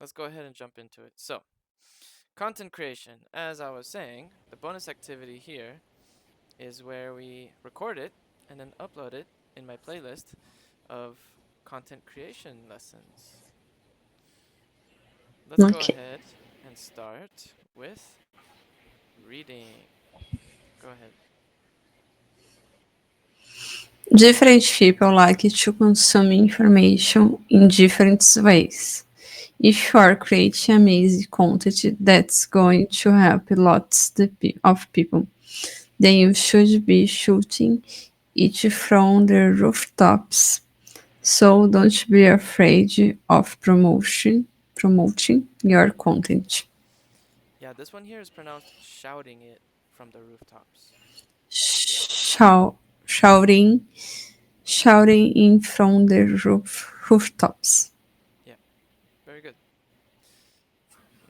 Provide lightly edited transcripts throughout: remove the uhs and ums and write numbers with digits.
let's go ahead and jump into it. So, content creation. As I was saying, the bonus activity here is where we record it and then upload it in my playlist of content creation lessons. Let's go Okay. ahead and start with reading. Go ahead. Different people like to consume information in different ways. If you are creating amazing content that's going to help lots of people, then you should be shooting it from the rooftops. So don't be afraid of promoting your content. Yeah, this one here is pronounced shouting it from the rooftops. Shout, shouting, shouting in from the rooftops. Yeah, very good.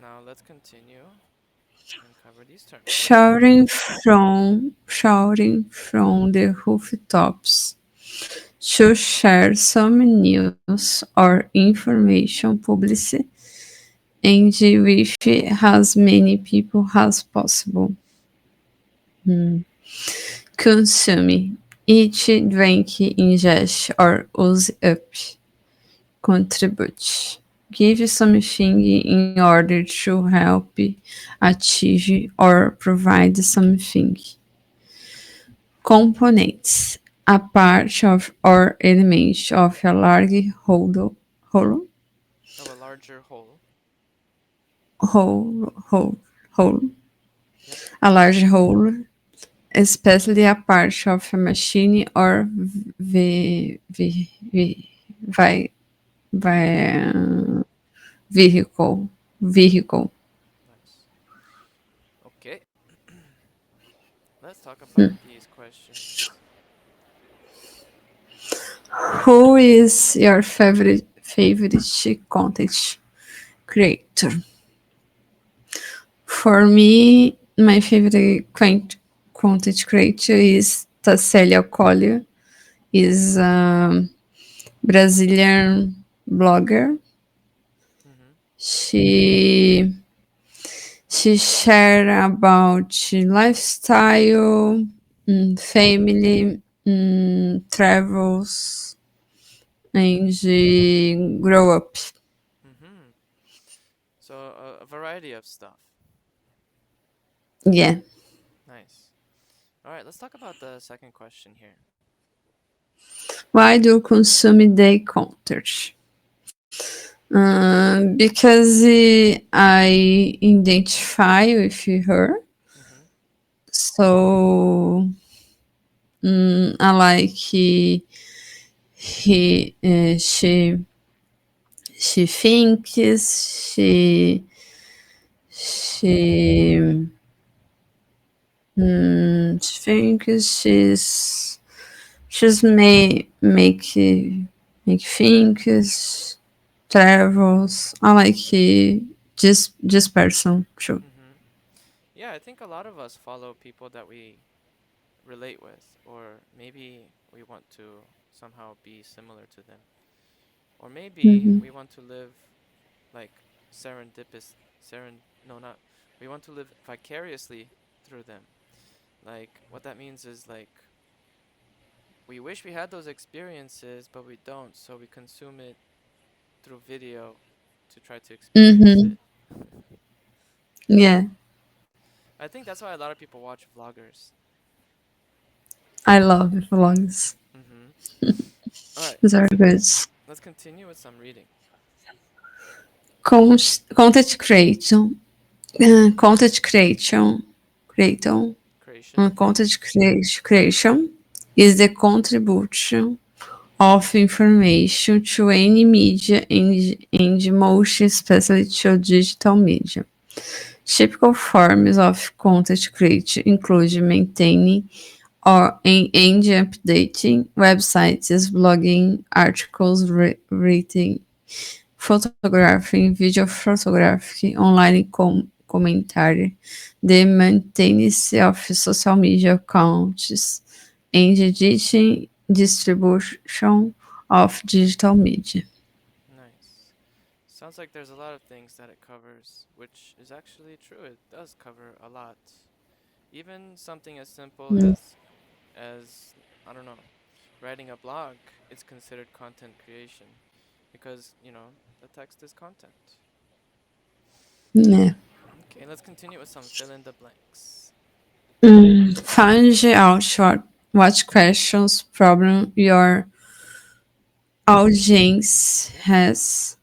Now let's continue and cover these terms. Shouting from the rooftops to share some news or information publicly and with as many people as possible. Consume. Eat, drink, ingest, or use up. Contribute. Give something in order to help achieve or provide something. Components. A part of or element of a large whole, Of a larger whole. whole, whole, whole, Yep. a large whole, especially a part of a machine or vi, vi, vehicle. Nice. Okay. Let's talk about these questions. Who is your favorite content creator? For me, my favorite content creator is Tassélia Collier. Is a Brazilian blogger. Mm-hmm. She she shared about lifestyle, family, travels, and she grow up. Mm-hmm. So a variety of stuff. Yeah. Nice. All right, let's talk about the second question here. Why do you consume their content? Because I identify with her, Mm-hmm. so I like she thinks she she thinks she's make things travels. I like this person too. Mm-hmm. Yeah, I think a lot of us follow people that we relate with, or maybe we want to somehow be similar to them, or maybe Mm-hmm. we want to live like serendipitous. No, not. We want to live vicariously through them. Like what that means is like we wish we had those experiences, but we don't, so we consume it through video to try to experience Mm-hmm. it. Yeah, I think that's why a lot of people watch vloggers. I love vlogs. Mm-hmm. All right, These are good. let's continue with some reading. Content creation, content Creation. creation is the contribution of information to any media and most especially to digital media. Typical forms of content creation include maintaining and updating websites, blogging, articles, writing, photography, video photography, online commentary, the maintenance of social media accounts, and editing distribution of digital media. Nice. Sounds like there's a lot of things that it covers, which is actually true. It does cover a lot. Even something as simple Mm, as I don't know, writing a blog is considered content creation because, the text is content. yeah. Okay, let's continue with some fill in the blanks. Find out what questions problem your audience Yep. has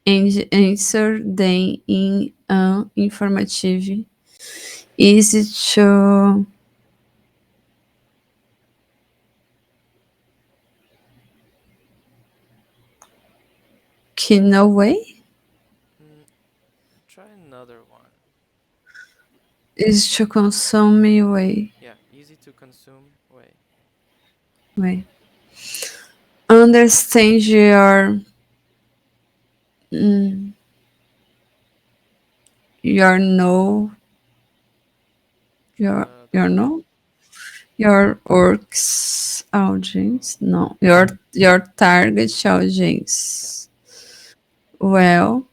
and answer them in an informative, easy to know way. Mm, try another one. Easy to consume way. Yeah, easy to consume way. Way. Understand mm, your no Try another your one. no your works audience no your target Yeah. audience well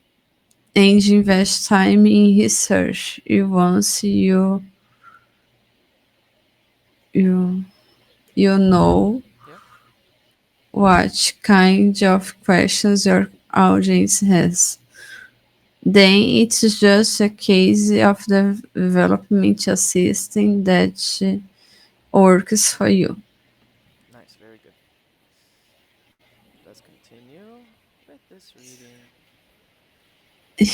and invest time in research. You once you you know Yep. what kind of questions your audience has. Then it's just a case of the development a system that works for you. Nice, very good. Let's continue with this reading.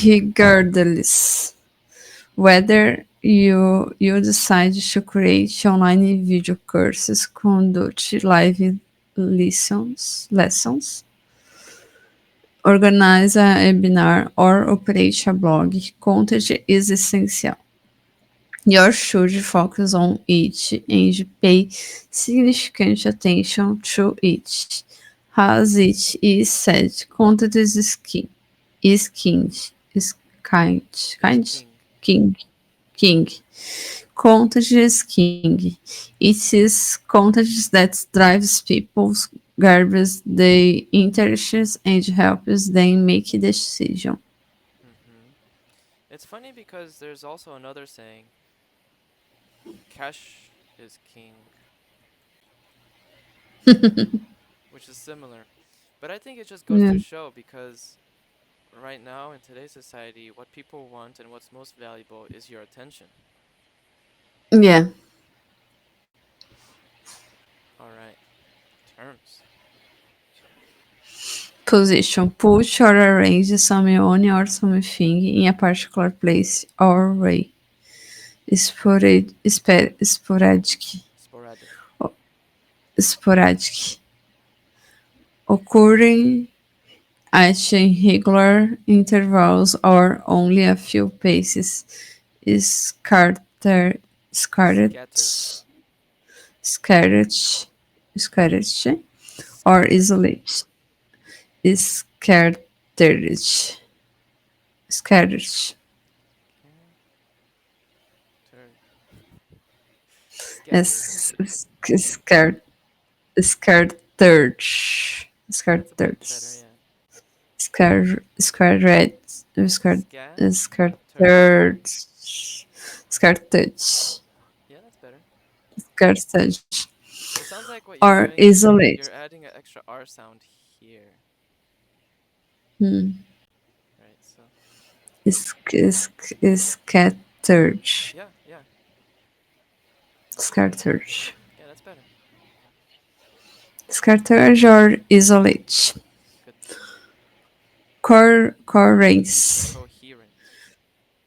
Regardless whether you decide to create online video courses, conduct live lessons, organize a webinar, or operate a blog, content is essential. You should focus on it and pay significant attention to it. As it is said, content is king. Is king. Is kind. Is Kind? king. King. King. Content is king. It is content that drives people's garbage their interests and helps them make decisions. Mm-hmm. It's funny because there's also another saying, cash is king, which is similar. But I think it just goes Yeah. to show because right now in today's society, what people want and what's most valuable is your attention. Yeah. All right, terms. Position. Put or arrange someone or something in a particular place or way. Sporadic. Sporadic. Sporadic. Occurring at irregular intervals or only a few paces. Scattered. Scattered. Scattered. Scattered. Scattered. Or Scattered. isolated. Scattered. Scattered. Scattered. Scattered. Es- Scared, scared third, scared That's a bit better, thirds, yeah. scared red, scared Scattered. thirds, scared touch, Yeah, that's better. scared touch, It sounds like what you're or doing is isolate. you're adding an extra R sound here, Hmm. right? So, Scattered, yeah, yeah, scattered, yeah, that's better. scattered or isolate. Good. Coherence, Coherent.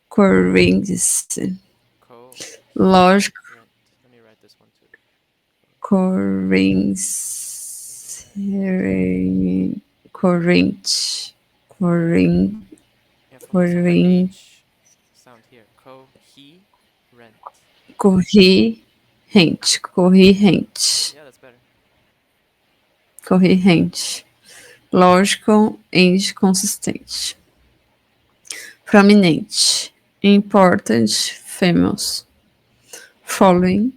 coherence, Coherent. logic, Let me write this one too. Corinthians, Coherent. Corinth, Corinth, Yeah, focus on the Corinth, H sound here. Coherent. corrente, corrente, Yeah, that's better. corrente, lógico and consistente, prominente, important, famous, following,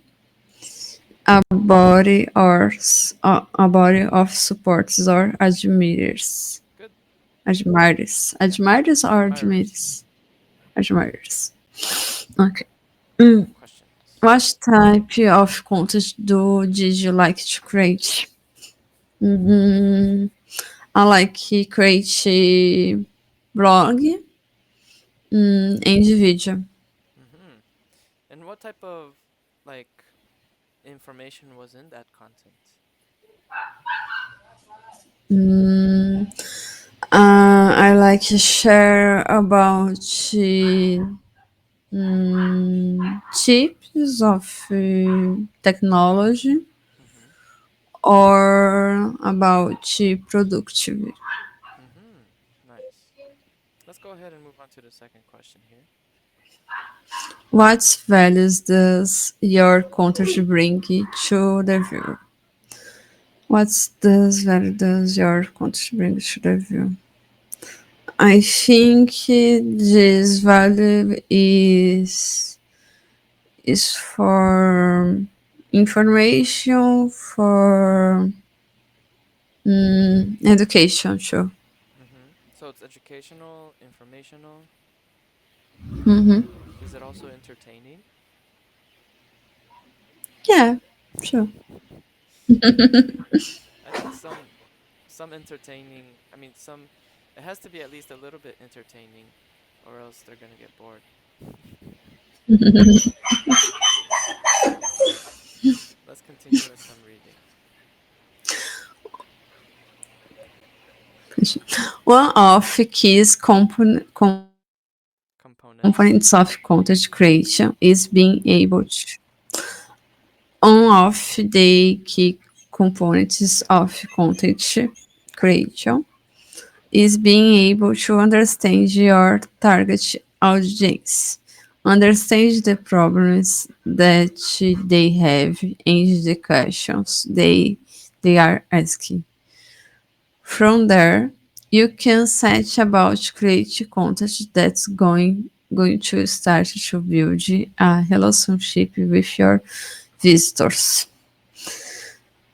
a body of supporters or admirers, Good. Admires or Admirers. admires? Admires. Okay. Mm. Questions. What type of content did you like to create? Mm, I like to create a blog and video. Mm-hmm. And what type of like information was in that content? Mm, I like to share about tips of technology Mm-hmm. or about productivity. Mm-hmm. Nice. Let's go ahead and move on to the second question here. What values does your content bring to the viewer? What does value does your content bring to the viewer? I think this value is for information for education too. Mm-hmm. So it's educational, informational. Hmm. Is it also entertaining? Yeah, sure. I think some entertaining. I mean, some. It has to be at least a little bit entertaining, or else they're gonna get bored. Let's continue with some reading. One of the keys components Components. of content creation is being able to one of the key components of content creation is being able to understand your target audience, understand the problems that they have and the questions they are asking. From there, you can set about create content that's going to start to build a relationship with your visitors.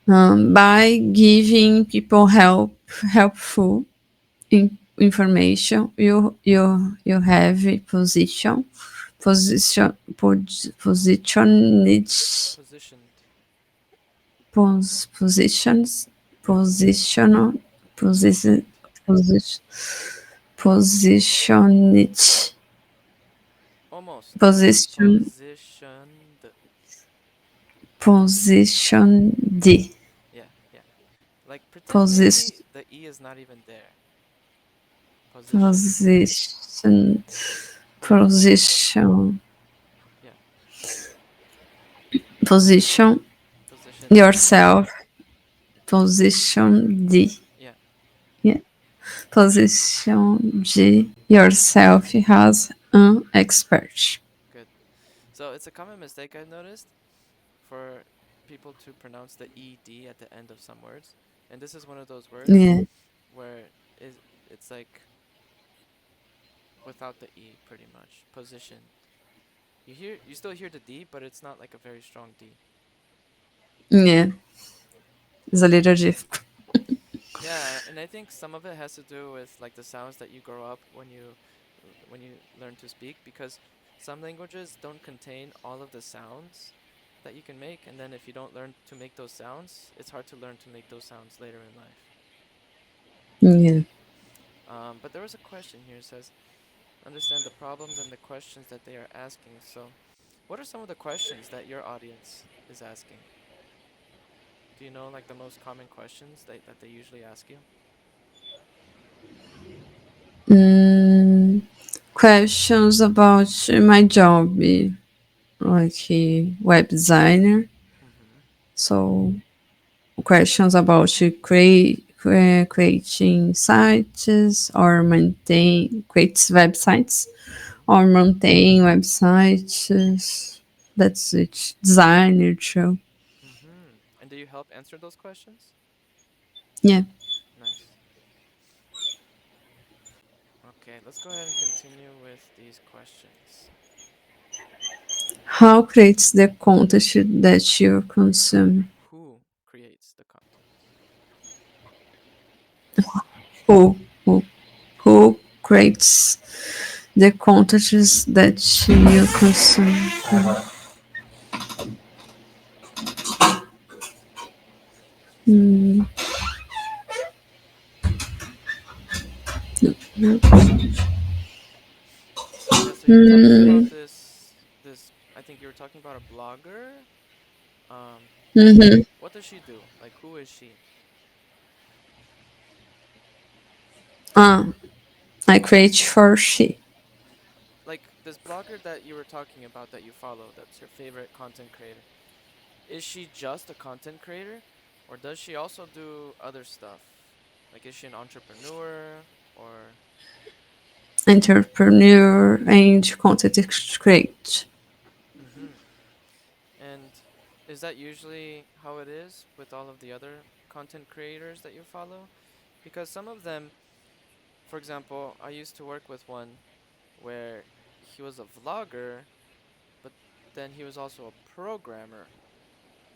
By giving people helpful information, you have a positioned Positioned. positions position position Positioned. position positioned Almost. position Positioned. positioned Yeah, yeah. Like pretend position maybe the E is not even there. Positioned. position Yeah, position yeah. position Positioned. yourself position Yeah, yeah. Position yourself as an expert. good. So it's a common mistake I've noticed for people to pronounce the ED at the end of some words. And this is one of those words Yeah, where is it's like without the E pretty much. Positioned. You still hear the D, but it's not like a very strong D. yeah, it's a little difficult. Yeah, and I think some of it has to do with like the sounds that you grow up when you learn to speak because some languages don't contain all of the sounds that you can make, and then if you don't learn to make those sounds, it's hard to learn to make those sounds later in life. Yeah. But there was a question here. It says, understand the problems and the questions that they are asking. So, what are some of the questions that your audience is asking? Do you know like the most common questions that they usually ask you? Mm, questions about my job, like web designer. Mm-hmm. So questions about creating sites or maintain create websites or maintain websites. That's it. Designer too. Mm-hmm. And do you help answer those questions? Yeah. Nice. Okay, let's go ahead and continue with these questions. How creates the content that you consume? Who creates the content? Who? Who? who creates the contents that you consume. Mm. Yeah, so you were talking about Mm. this I think you were talking about a blogger. Um, Mm-hmm. what does she do? Like who is she? Ah, I create for she. Like this blogger that you were talking about that you follow, that's your favorite content creator. Is she just a content creator or does she also do other stuff? Like is she an entrepreneur or Entrepreneur and content create. mhm. And is that usually how it is with all of the other content creators that you follow? Because some of them, for example, I used to work with one where he was a vlogger, but then he was also a programmer.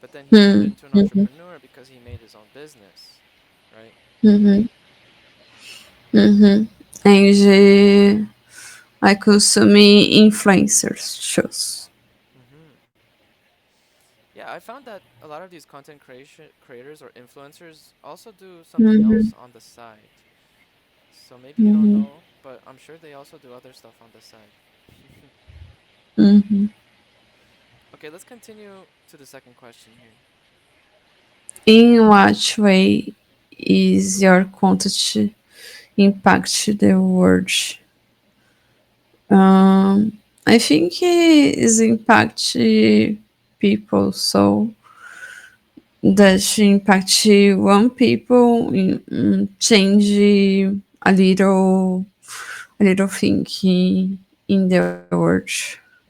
But then he turned Hmm. into an Mm-hmm. entrepreneur because he made his own business, right? Mm-hmm. Mm-hmm. And I consume influencers shows. Mm-hmm. Yeah, I found that a lot of these content creation creators or influencers also do something Mm-hmm. else on the side. So maybe you don't Mm-hmm. know, but I'm sure they also do other stuff on the side. Mm-hmm. Okay, let's continue to the second question here. In what way is your content impact the world? I think it is impact people so that impact one people change a little thing in the world.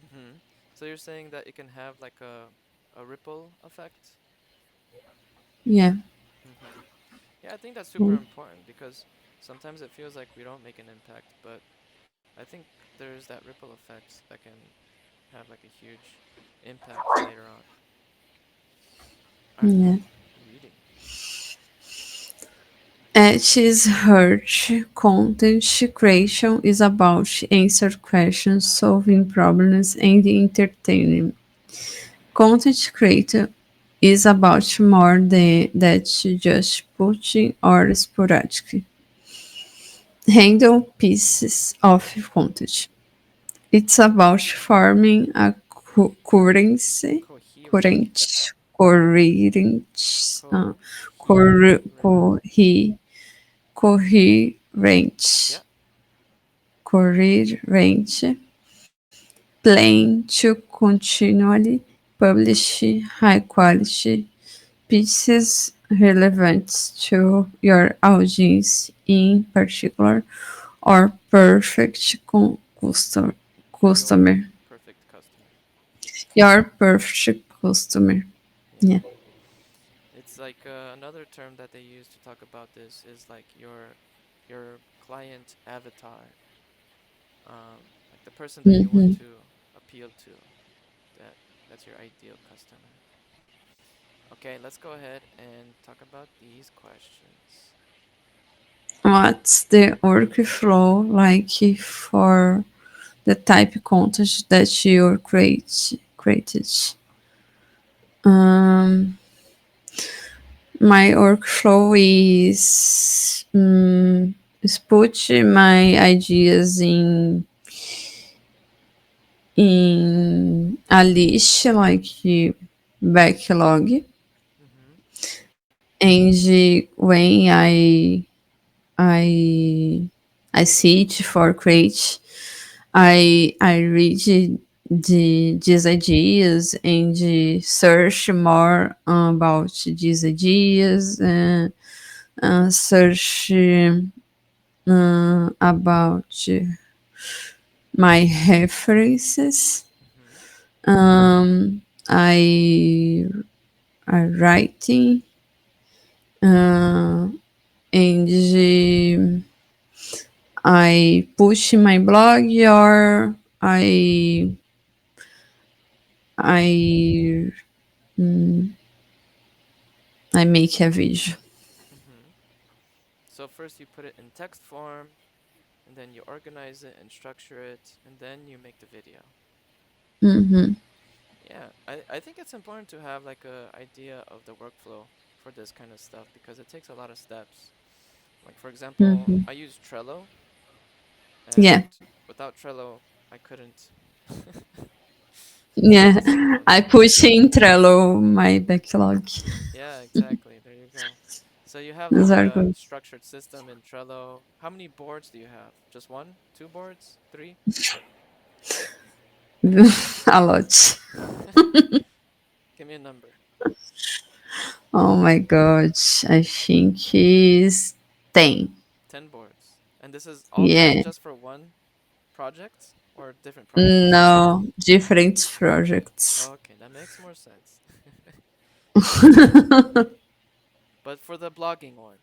Mm-hmm. So you're saying that it can have like a ripple effect? Yeah. Mm-hmm. Yeah, I think that's super important because sometimes it feels like we don't make an impact, but I think there's that ripple effect that can have like a huge impact later on. All right, Yeah. I'm reading. At its heart, content creation is about answer questions, solving problems, and entertaining. Content creator is about more than that just putting or sporadic handle pieces of content. It's about forming a currency, Coherent. current, coherent, Coherent. coherent, Yeah. coherent plan to continually publish high quality pieces relevant to your audience in particular or perfect Your customer. perfect customer. Your perfect customer. Yeah. Yeah. It's like another term that they use to talk about this is like your client avatar. Like the person that you want Mm-hmm. to appeal to. That that's your ideal customer. Okay, let's go ahead and talk about these questions. What's the workflow like for the type of content that you created? Um, my workflow is put my ideas in a list like backlog, Mhm. and when I I see it for create, I read these ideas and search more about these ideas, search about my references. Mhm. I writing and I push my blog or I I make a video. Mhm. So first you put it in text form, and then you organize it and structure it, and then you make the video. Mhm. Yeah, I think it's important to have like a idea of the workflow for this kind of stuff because it takes a lot of steps. Like for example, Mhm. I use Trello, Yeah. and without Trello, I couldn't Yeah. do some of I it. push in Trello my backlog. Yeah, exactly. There you go. So you have Those like are a good. structured system in Trello. How many boards do you have? Just one? Two boards? Three? A lot. Give me a number. Oh my god. I think he's 10. 10 boards. And this is all 10 Yeah. just for one project or different projects? No, different projects. Okay, that makes more sense. Well, But for the blogging one,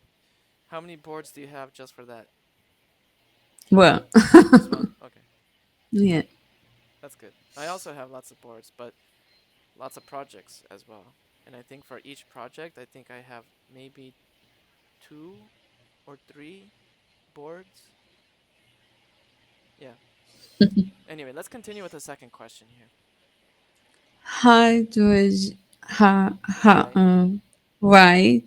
how many boards do you have just for that? Just one? Okay, yeah. that's good. I also have lots of boards, but lots of projects as well. And I think for each project, I think I have maybe two or three boards. Yeah. Anyway, let's continue with the second question here. How do I, Why? why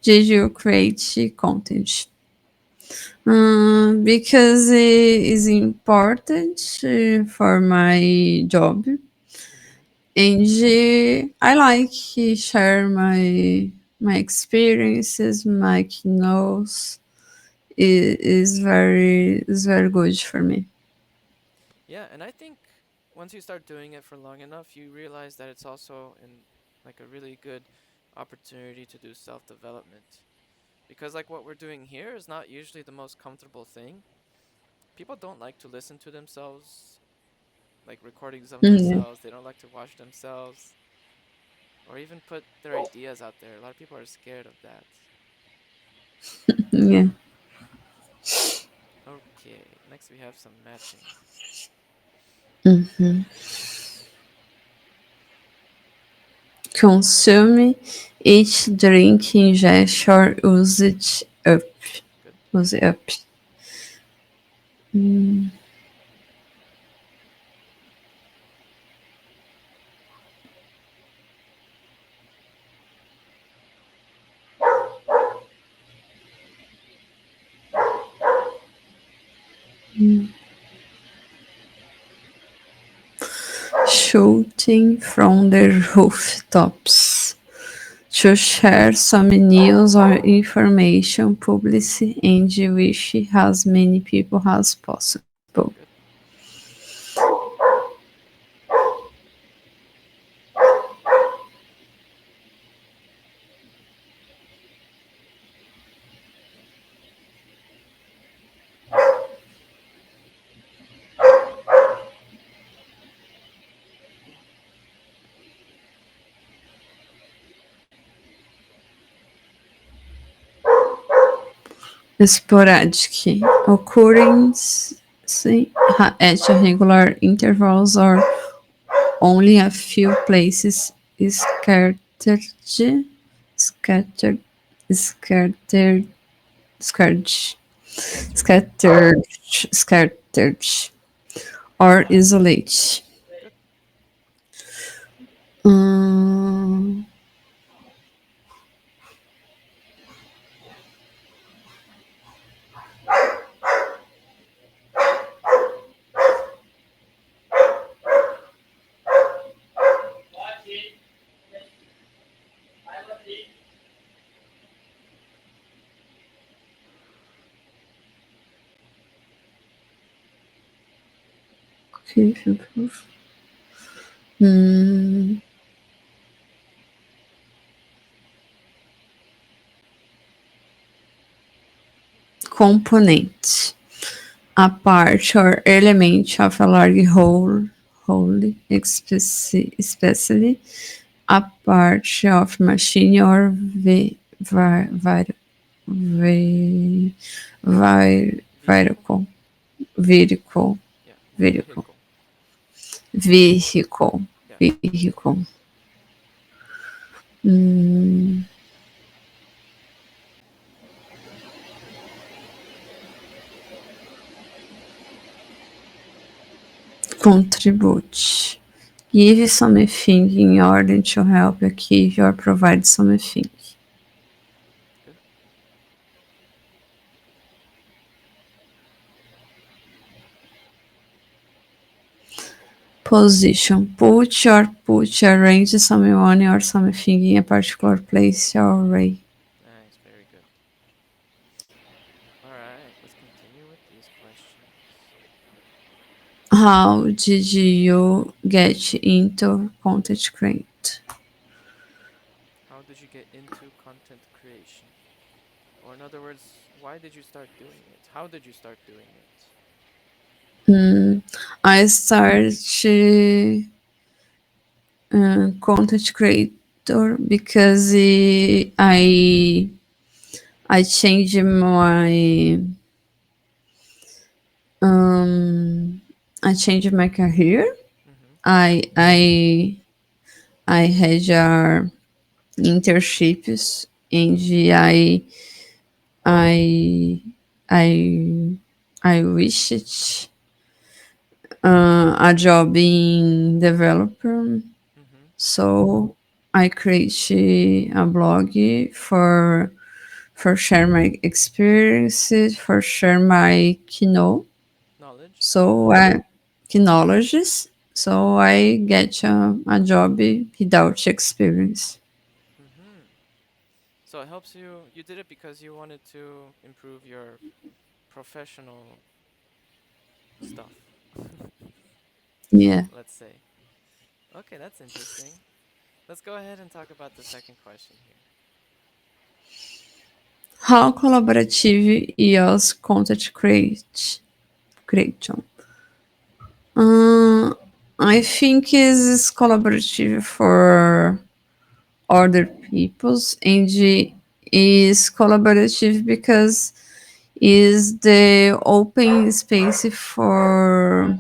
did you create content? Because it is important for my job, Mm-hmm. and I like to share my experiences, my notes. It is very good for me. Yeah, and I think once you start doing it for long enough, you realize that it's also in like a really good opportunity to do self-development. Because like what we're doing here is not usually the most comfortable thing. People don't like to listen to themselves, like recordings of Yeah, themselves. They don't like to watch themselves or even put their ideas out there. A lot of people are scared of that. yeah. Okay, next we have some matching. Mhm. Consume each drink, ingest or use it up. Good. Use it up. Mm. Shooting from the rooftops to share some news or information publicly and reach as many people as possible. Good. Sporadic occurrence at regular intervals or only a few places scattered, scattered, scattered, Scattered. scattered, or isolated. Good. Um, hum, component. A part or element of a large whole, especially a part of machine or vi- Vehicle? vehicle, vehicle, Yeah. vehicle, Vehicle. vehicle, Yeah. vehicle. Hum, Contribute. Give something in order to help achieve or provide something. Good. Position. Put arrange someone or something in a particular place or way. Nice. Very good. All right. Let's continue with these questions. How did you get into content create? How did you get into content creation? Or in other words, why did you start doing it? How did you start doing it? Mm, I started content creator because I changed um I changed my career. Mm-hmm. I I I had internships and I I I wished a job in developer. Mm-hmm. So I created a blog for for share my experiences, for share my keynote. Knowledge. So I knowledges. So I get a job without experience. Mm-hmm. So it helps you. You did it because you wanted to improve your professional stuff. Yeah. Let's say. Okay, that's interesting. Let's go ahead and talk about the second question here. How collaborative is content creation? Uh, I think is collaborative for other people's and is collaborative because is the open space for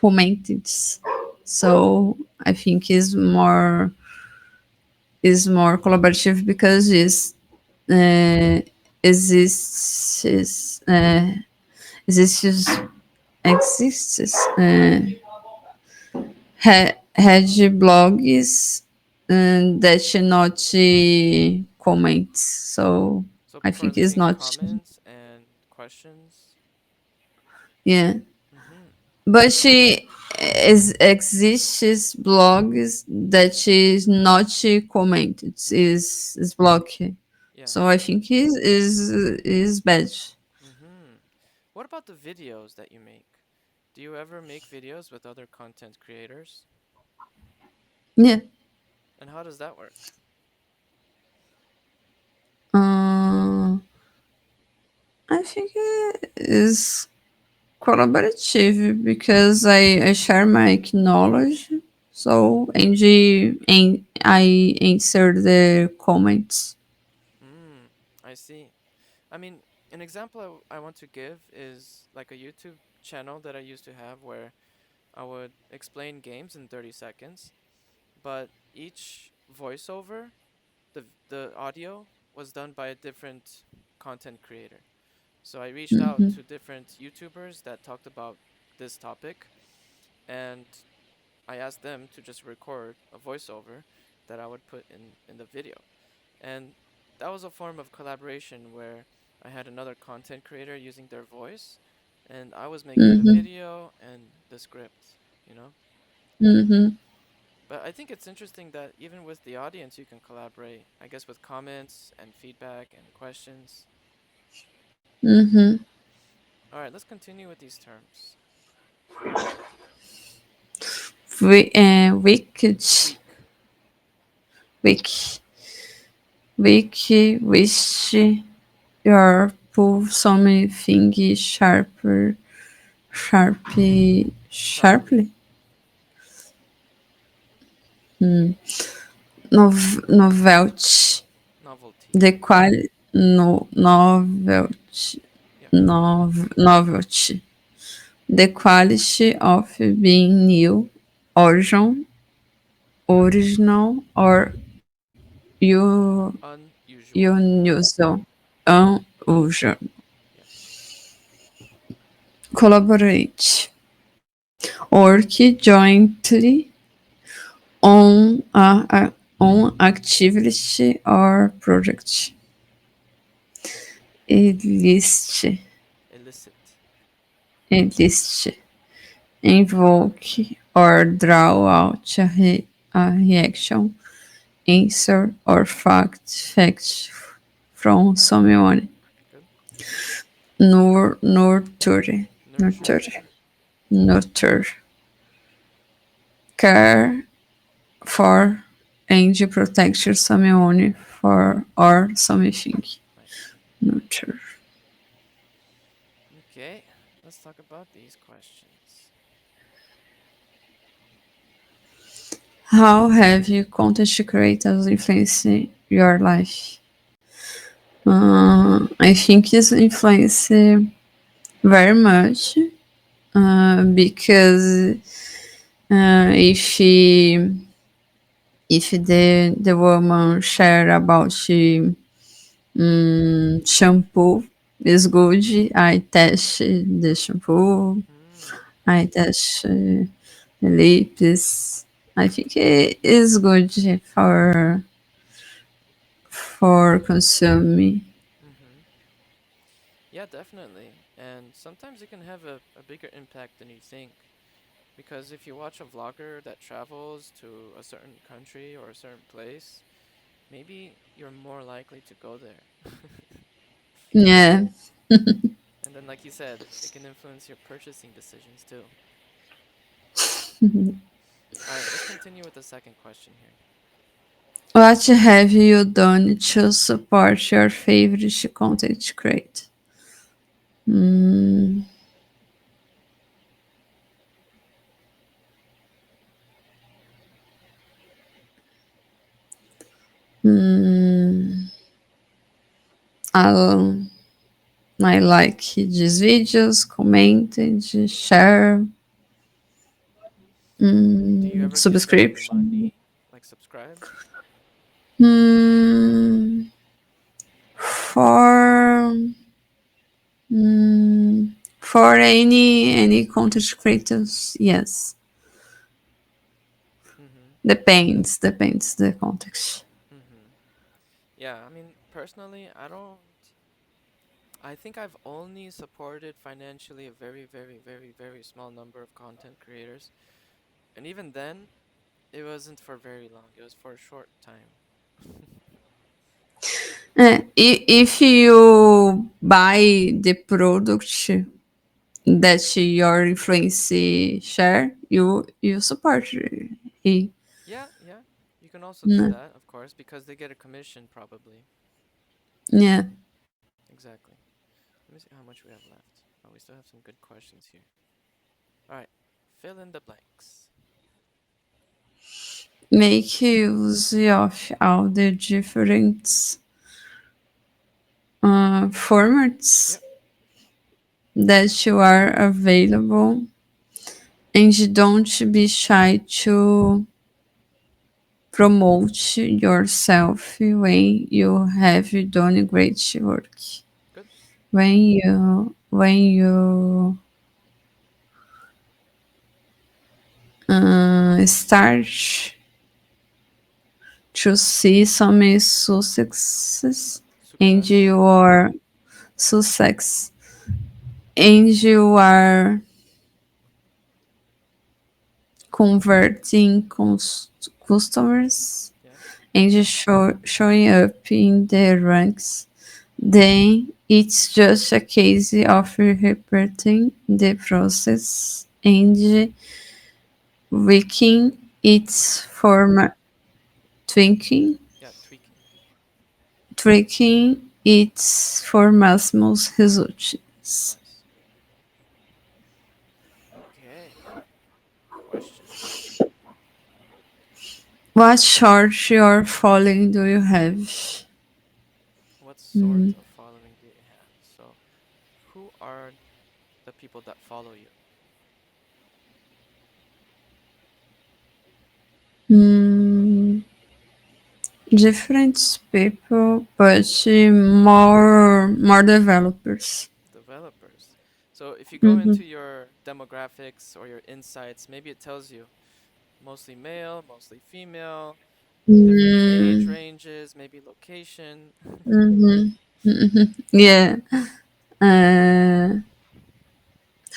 humanities. So I think is more collaborative because is uh, exists exists exists had blogs that not comments. So So I people are think it's leaving not. comments and questions. Yeah, Mm-hmm. but she exists blogs that is not commented is blocked. Yeah. So I think is bad. Mm-hmm. What about the videos that you make? Do you ever make videos with other content creators? Yeah. And how does that work? Uh, I think it is collaborative because I share my knowledge. So and I answer the comments. Mm, I see. I mean, an example I want to give is like a YouTube channel that I used to have where I would explain games in 30 seconds, but each voiceover, the audio was done by a different content creator. So I reached out Mm-hmm, to different YouTubers that talked about this topic, and I asked them to just record a voiceover that I would put in the video. And that was a form of collaboration where I had another content creator using their voice, and I was making the mm-hmm, video and the script, you know? mm-hmm, But I think it's interesting that even with the audience, you can collaborate, I guess, with comments and feedback and questions. mm-hmm. All right, let's continue with these terms. Wicked, Weak. wick, wish your pull something Sharply. sharply. Novelty, Novelty. the qual no novelty, Yeah. novelty, the quality of being new, original, or Unusual. unusual, unusual. Yeah. Collaborate. work jointly on on activity or project. Enlist, Illicit. enlist, invoke or draw out a reaction, answer or fact from someone. Good. Nurture, Nurture. nurture, nurture. Care for and protect someone for or something. Nice. Nurture. Okay, let's talk about these questions. How have you content creators influenced your life? I think it's influenced very much because if the woman share about shampoo is good, I test the shampoo, Hmm. I test the lips. I think it is good for consuming. Mm-hmm. Yeah, definitely. And sometimes it can have a bigger impact than you think. Because if you watch a vlogger that travels to a certain country or a certain place, maybe you're more likely to go there. Yeah. And then, like you said, it can influence your purchasing decisions too. All right, let's continue with the second question here. What have you done to support your favorite content creator? Mm, mm, I, I like these videos, comment, and share, Do you ever give them subscription. money, like subscribe? Mm, for for any content creators, yes. Mm-hmm. Depends the context. Mm-hmm. Yeah, I mean, personally, I don't. I think I've only supported financially a very, very, very, very small number of content creators. And even then, it wasn't for very long. It was for a short time. If you buy the product that your influence share, you support it. Yeah, yeah. You can also do No, that, of course, because they get a commission probably. yeah. Exactly. Let me see how much we have left. Oh, we still have some good questions here. All right. Fill in the blanks. Make use of all the different formats Yep. that you are available, and don't be shy to promote yourself when you have done great work. Good. When you start to see some successes and Success. your success and you are converting customers Yeah. and showing up in the ranks, then it's just a case of repeating the process and tweaking its form, tweaking, Yeah. Tweaking. tweaking its for maximum results. Nice. Okay. Question. What short or following do you have? What sort of following do you have? So, who are the people that follow you? Mm, different people, but more developers. Developers. So if you go Mhm. into your demographics or your insights, maybe it tells you mostly male, mostly female, different age Mm, ranges, maybe location. mhm. Mhm. Yeah. Uh,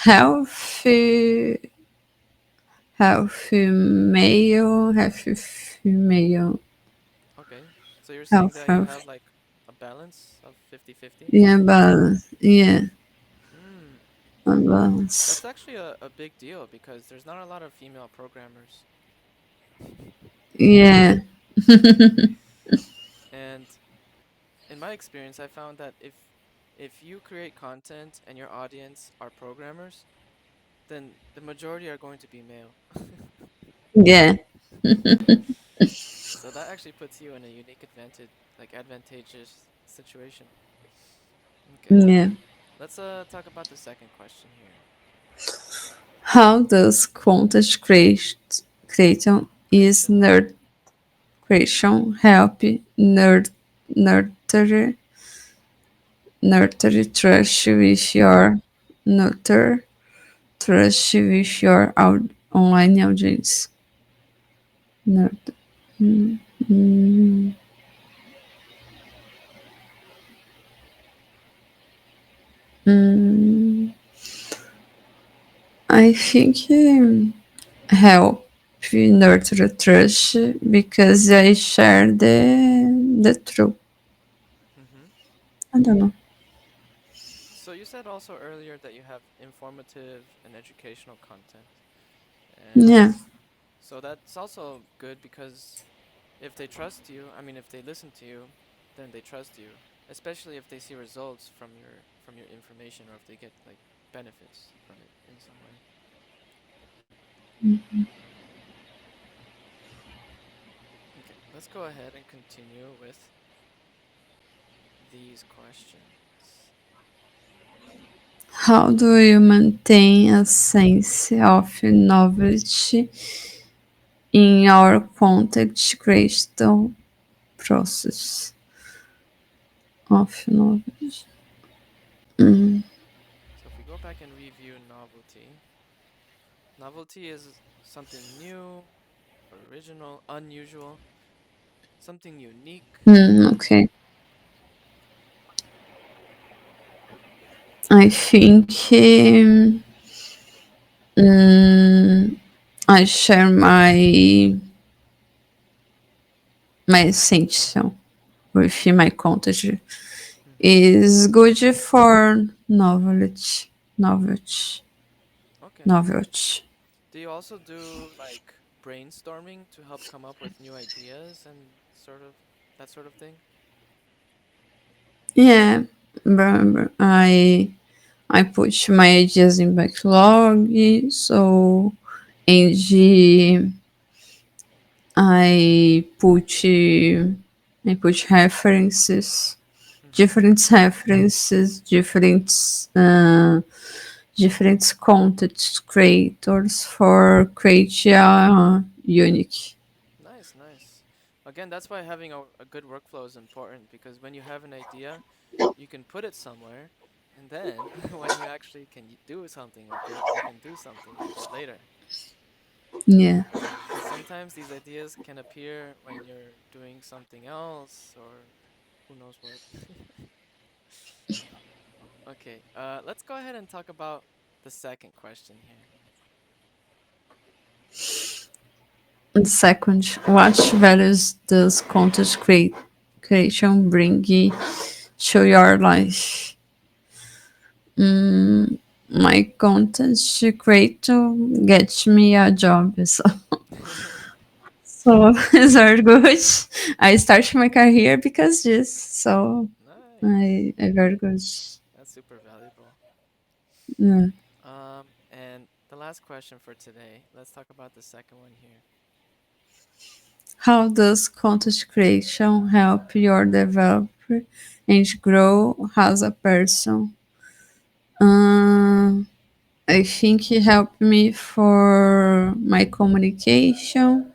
healthy, healthy male, healthy female, Okay. So you're saying health, that you healthy. have like a balance of 50-50? Yeah, balance. Yeah, Mm. a balance. That's actually a big deal because there's not a lot of female programmers. Yeah. And in my experience, I found that if you create content and your audience are programmers, then the majority are going to be male. Yeah. So that actually puts you in a unique advantage, like advantageous situation. Okay. Yeah. Let's talk about the second question here. How does content creation is Creation. nerd creation help nurture nurture trust with your nurture trust with your online audience? Nurture. Mm, mm, mm. I think help nurture trust because I share the truth. Mm-hmm. I don't know. So you said also earlier that you have informative and educational content. And Yeah. so that's also good because if they trust you, I mean if they listen to you, then they trust you, especially if they see results from your information or if they get like benefits from it in some way. Okay, let's go ahead and continue with these questions. How do you maintain a sense of novelty in your content creation process of knowledge? Mm. So if we go back and review novelty, novelty is something new, original, unusual, something unique. Mm, okay. I think mm, I share my essential with my content Mm-hmm. is good for novelty, Okay. novelty. Do you also do like brainstorming to help come up with new ideas and sort of that sort of thing? Yeah, but I put my ideas in backlog, so and I put references, Mm-hmm. different different content creators for create unique. Nice, nice. Again, that's why having a good workflow is important because when you have an idea, you can put it somewhere, and then when you actually can do something with it, you can do something with it later. Yeah, Because sometimes these ideas can appear when you're doing something else or who knows what. Okay, let's go ahead and talk about the second question here. and second, what values does creation bring to your life? Mm, my content creator gets me a job, so it's very good. I started my career because this, so Nice. I very good. That's super valuable. Yeah. And the last question for today, let's talk about the second one here. How does content creation help your developer and grow as a person? Um, I think it helped me for my communication,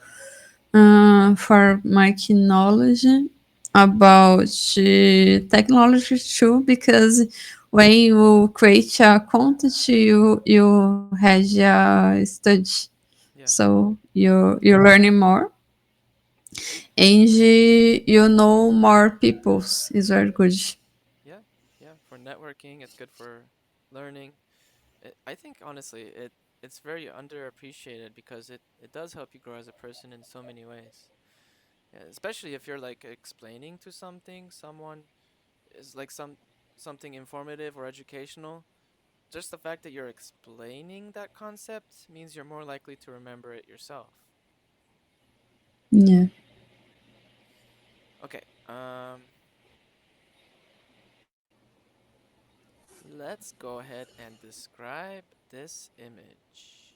for my knowledge about technology too, because when you create a content, you had a study, Yeah, so you're learning more, and you know more peoples. Is very good. yeah, yeah. For networking, it's good for learning. I think honestly, it's very underappreciated because it does help you grow as a person in so many ways. Yeah, especially if you're like explaining to someone is like something informative or educational. Just the fact that you're explaining that concept means you're more likely to remember it yourself. Yeah. Okay. Let's go ahead and describe this image.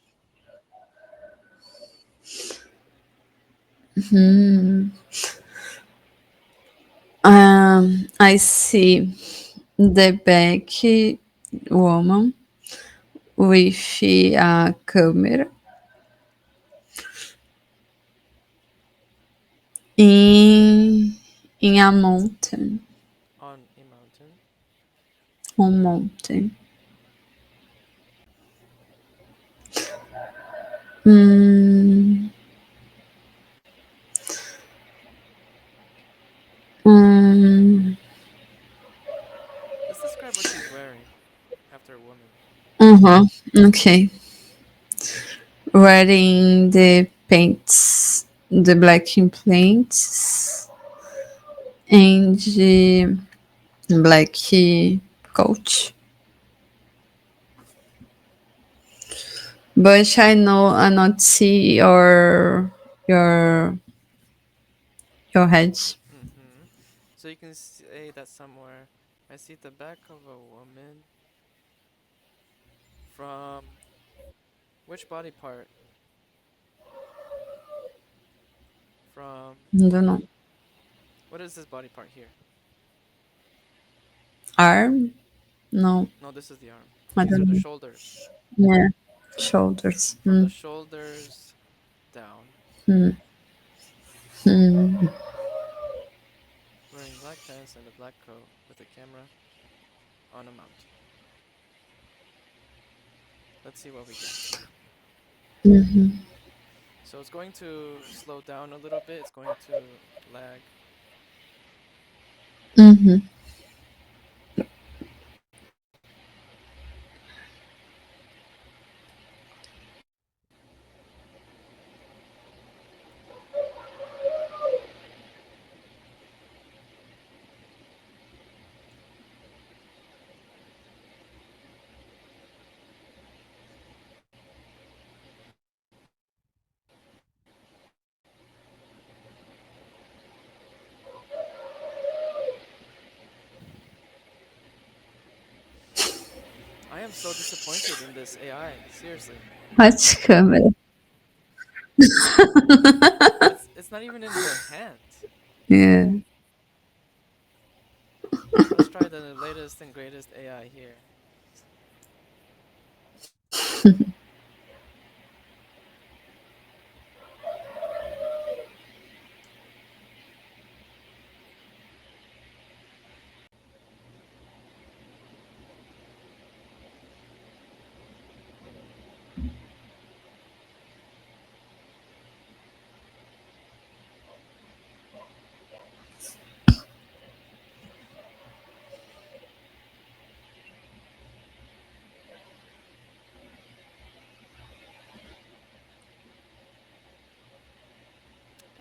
Hmm. I see the back woman with a camera in in a mountain, On a mountain. on mountain. Mm, mm, Let's describe what she's wearing after a woman. uh-huh. Okay. Wearing the paints, the black paints, and the black coat. But I not see your your head. Mm-hmm. So you can say that somewhere. I see the back of a woman from which body part? From I don't know. what is this body part here? Arm? No, No, this is the arm. I These are don't the know. shoulders. Yeah, shoulders. From the shoulders down, Mm, mm, wearing black pants and a black coat with a camera on a mountain. Let's see what we get. mm-hmm, So it's going to slow down a little bit. It's going to lag. mm-hmm. I am so disappointed in this AI. Seriously. Watch camera. It's not even in her hand. Yeah. Let's try the latest and greatest AI here.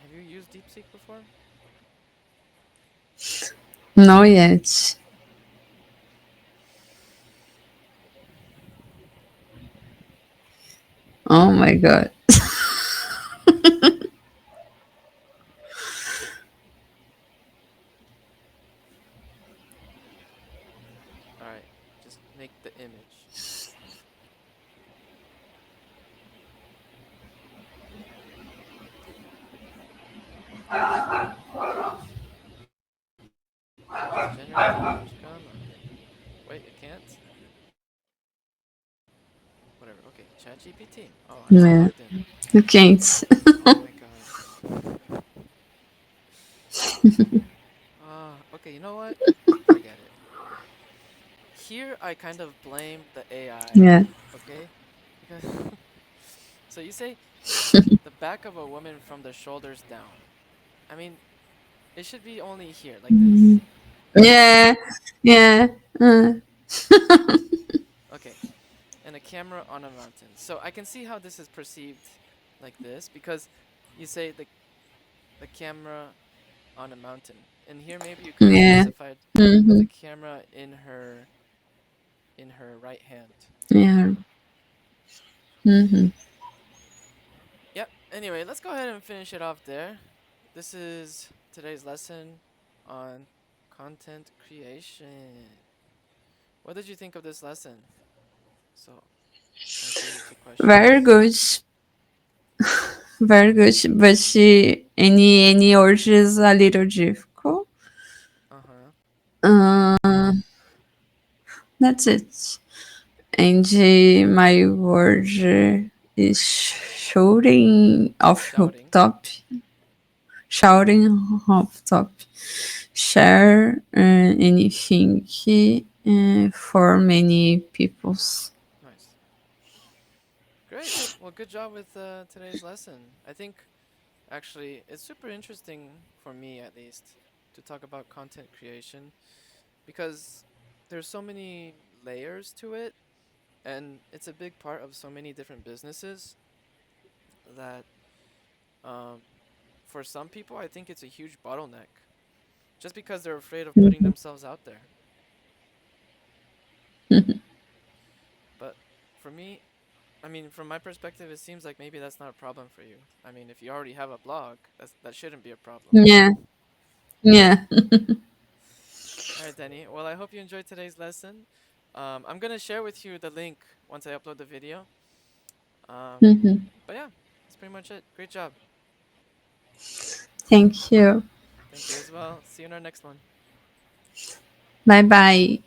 Have you used DeepSeek before? No yet. Oh my god. Alright, just make the image. Generate the image. Come on. Wait, it can't? Whatever. Okay, ChatGPT. Oh, I'm so Yeah. logged in. You can't. Oh my god. Okay, you know what? Forget it. here I kind of blame the AI, Yeah. okay? Because so you say the back of a woman from the shoulders down. I mean, it should be only here, like this. Mhm. Yeah. Yeah. Uh, Okay, and a camera on a mountain. So I can see how this is perceived like this because you say the camera on a mountain. And here maybe you could have yeah. specified the Mhm. camera in her right hand. Yeah. Mhm. Yep. Anyway, let's go ahead and finish it off there. This is today's lesson on content creation. What did you think of this lesson? So, answer the two Very questions. good. Very good. But any urge is a little difficult. Uh-huh. Uh, that's it. And my word is shouting off Shouting. rooftop. Shouting rooftop. Share anything for many peoples. Nice. Great. Well, good job with today's lesson. I think actually it's super interesting for me at least to talk about content creation because there's so many layers to it and it's a big part of so many different businesses that um, for some people I think it's a huge bottleneck just because they're afraid of putting Mhm. themselves out there. But for me, I mean, from my perspective, it seems like maybe that's not a problem for you. I mean, if you already have a blog, that shouldn't be a problem. Yeah, yeah. All right, Danny. Well, I hope you enjoyed today's lesson. I'm gonna share with you the link once I upload the video. Um, Mhm. but yeah, that's pretty much it. Great job. Thank you. Thank you as well. See you in our next one. Bye bye.